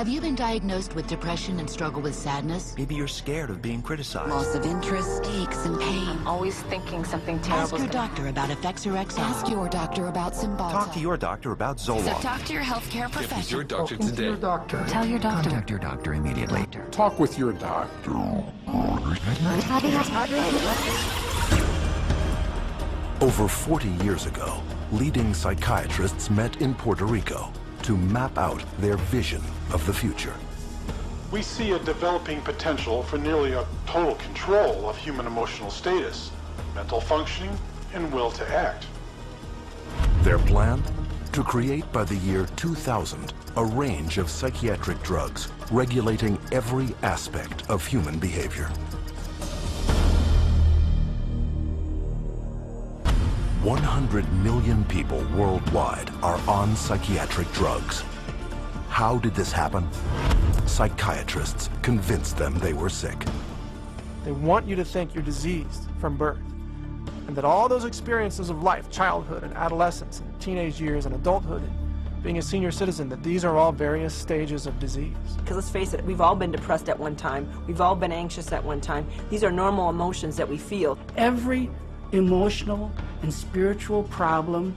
Have you been diagnosed with depression and struggle with sadness? Maybe you're scared of being criticized. Loss of interest, aches, and pain. I'm always thinking something terrible. Ask your doctor about Effects or Exile. Ask your doctor about Cymbalta. Talk to your doctor about Zoloft. So talk to your healthcare professional. Get with your doctor today. Your doctor. Tell your doctor. Contact your doctor immediately. Talk with your doctor. Over 40 years ago, leading psychiatrists met in Puerto Rico to map out their vision of the future. We see a developing potential for nearly a total control of human emotional status, mental functioning, and will to act. Their plan? To create by the year 2000 a range of psychiatric drugs regulating every aspect of human behavior. 100 million people worldwide are on psychiatric drugs. How did this happen? Psychiatrists convinced them they were sick. They want you to think you're diseased from birth, and that all those experiences of life, childhood and adolescence and teenage years and adulthood and being a senior citizen, that these are all various stages of disease. Because let's face it, we've all been depressed at one time. We've all been anxious at one time. These are normal emotions that we feel. Every emotional and spiritual problem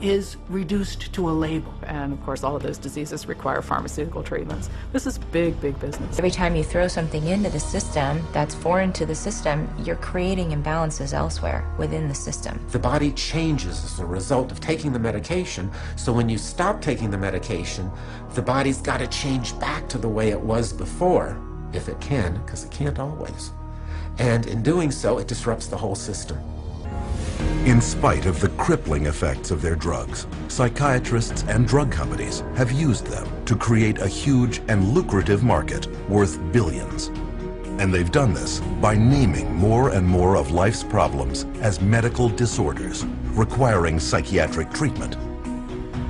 is reduced to a label. And of course, all of those diseases require pharmaceutical treatments. This is big, big business. Every time you throw something into the system that's foreign to the system, you're creating imbalances elsewhere within the system. The body changes as a result of taking the medication, so when you stop taking the medication, the body's got to change back to the way it was before, if it can, because it can't always. And in doing so, it disrupts the whole system. In spite of the crippling effects of their drugs, psychiatrists and drug companies have used them to create a huge and lucrative market worth billions. And they've done this by naming more and more of life's problems as medical disorders, requiring psychiatric treatment.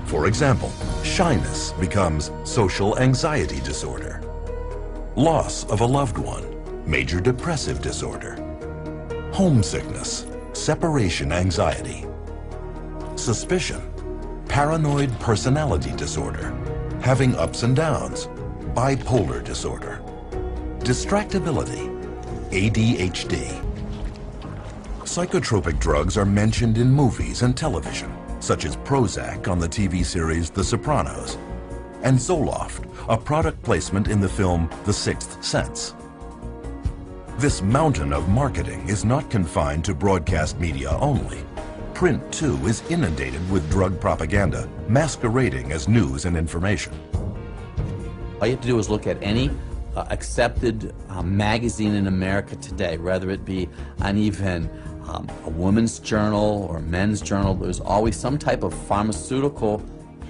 For example, shyness becomes social anxiety disorder. Loss of a loved one, major depressive disorder. Homesickness, separation anxiety. Suspicion, paranoid personality disorder. Having ups and downs, bipolar disorder. Distractibility, ADHD. Psychotropic drugs are mentioned in movies and television, such as Prozac on the TV series The Sopranos, and Zoloft, a product placement in the film The Sixth Sense. This mountain of marketing is not confined to broadcast media only. Print, too, is inundated with drug propaganda, masquerading as news and information. All you have to do is look at any accepted magazine in America today, whether it be on even a women's journal or a men's journal. There's always some type of pharmaceutical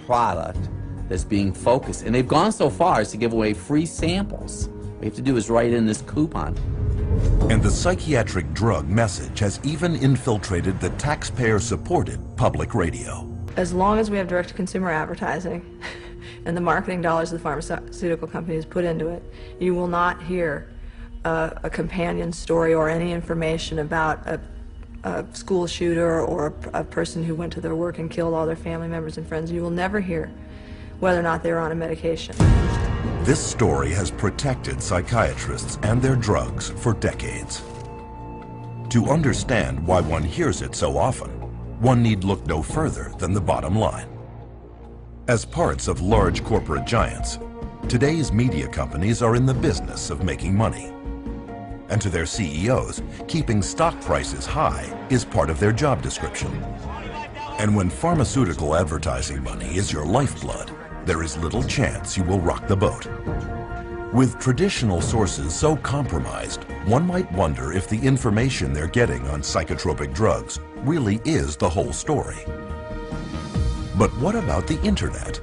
product that's being focused. And they've gone so far as to give away free samples. All you have to do is write in this coupon. And the psychiatric drug message has even infiltrated the taxpayer-supported public radio. As long as we have direct-to-consumer advertising and the marketing dollars the pharmaceutical companies put into it, you will not hear a companion story or any information about a school shooter or a person who went to their work and killed all their family members and friends. You will never hear whether or not they were on a medication. This story has protected psychiatrists and their drugs for decades. To understand why one hears it so often, one need look no further than the bottom line. As parts of large corporate giants, today's media companies are in the business of making money. And to their CEOs, keeping stock prices high is part of their job description. And when pharmaceutical advertising money is your lifeblood, there is little chance you will rock the boat. With traditional sources so compromised, one might wonder if the information they're getting on psychotropic drugs really is the whole story. But what about the internet?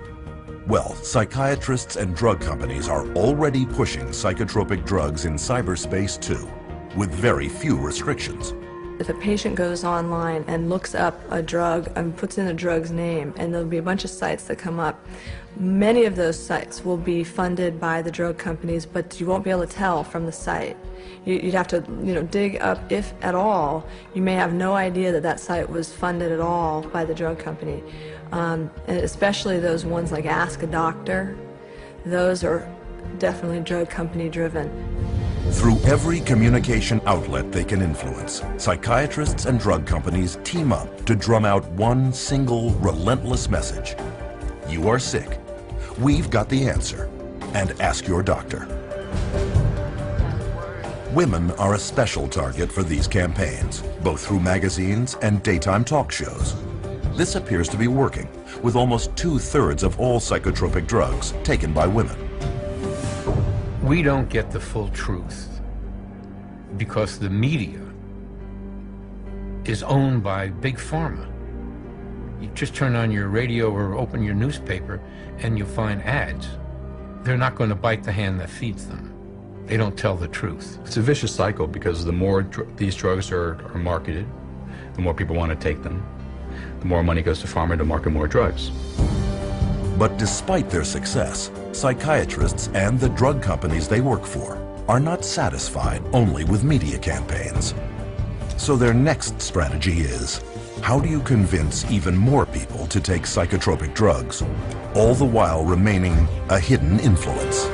Well, psychiatrists and drug companies are already pushing psychotropic drugs in cyberspace too, with very few restrictions. If a patient goes online and looks up a drug and puts in a drug's name, and there'll be a bunch of sites that come up, many of those sites will be funded by the drug companies, but you won't be able to tell from the site. You'd have to, dig up, if at all. You may have no idea that that site was funded at all by the drug company. And especially those ones like Ask a Doctor. those are definitely drug company driven. Through every communication outlet they can influence, psychiatrists and drug companies team up to drum out one single relentless message. You are sick. We've got the answer. And ask your doctor. Women are a special target for these campaigns, both through magazines and daytime talk shows. This appears to be working, with almost 2/3 of all psychotropic drugs taken by women. We don't get the full truth because the media is owned by Big Pharma. You just turn on your radio or open your newspaper and you'll find ads. They're not going to bite the hand that feeds them. They don't tell the truth. It's a vicious cycle because the more these drugs are marketed, the more people want to take them. The more money goes to pharma to market more drugs. But despite their success, psychiatrists and the drug companies they work for are not satisfied only with media campaigns. So their next strategy is, how do you convince even more people to take psychotropic drugs, all the while remaining a hidden influence?